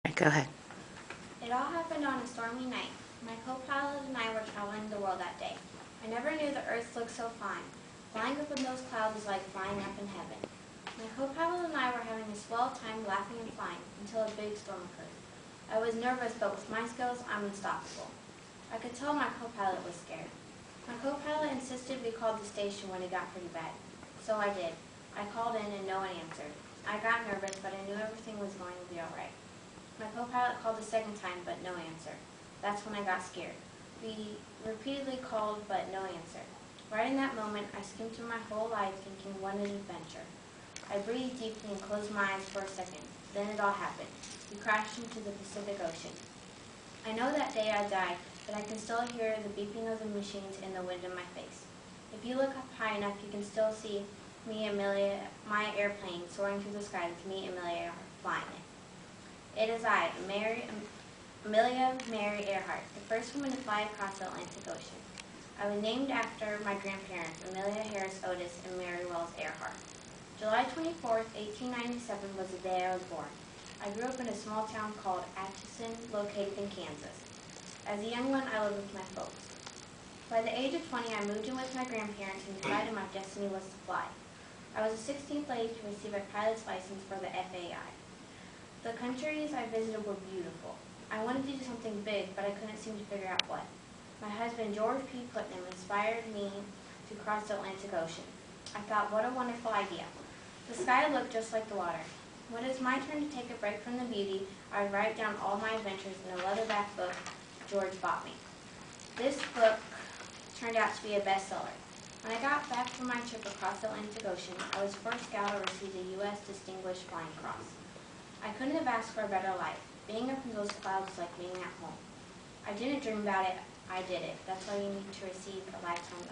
Go ahead. It all happened on a stormy night. My co-pilot and I were traveling the world that day. I never knew the earth looked so fine. Flying up in those clouds is like flying up in heaven. My co-pilot and I were having a swell time laughing and flying until a big storm occurred. I was nervous, but with my skills, I'm unstoppable. I could tell my co-pilot was scared. My co-pilot insisted we called the station when it got pretty bad. So I did. I called in and no one answered. I got nervous, but I knew everything was going to be all right. My co-pilot called the second time, but no answer. That's when I got scared. We repeatedly called, but no answer. Right in that moment, I skimmed through my whole life thinking, what an adventure. I breathed deeply and closed my eyes for a second. Then it all happened. We crashed into the Pacific Ocean. I know that day I died, but I can still hear the beeping of the machines in the wind in my face. If you look up high enough, you can still see me, Amelia, my airplane soaring through the sky with me, Amelia Earhart, flying it. It is I, Amelia Mary Earhart, the first woman to fly across the Atlantic Ocean. I was named after my grandparents, Amelia Harris Otis and Mary Wells Earhart. July 24, 1897 was the day I was born. I grew up in a small town called Atchison, located in Kansas. As a young one, I lived with my folks. By the age of 20, I moved in with my grandparents and decided my destiny was to fly. I was the 16th lady to receive a pilot's license for the FAI. The countries I visited were beautiful. I wanted to do something big, but I couldn't seem to figure out what. My husband, George P. Putnam, inspired me to cross the Atlantic Ocean. I thought, what a wonderful idea. The sky looked just like the water. When it was my turn to take a break from the beauty, I would write down all my adventures in a leatherback book George bought me. This book turned out to be a bestseller. When I got back from my trip across the Atlantic Ocean, I was first gal to receive the U.S. Distinguished Flying Cross. I couldn't have asked for a better life. Being up in those clouds was like being at home. I didn't dream about it, I did it. That's why you need to receive a lifetime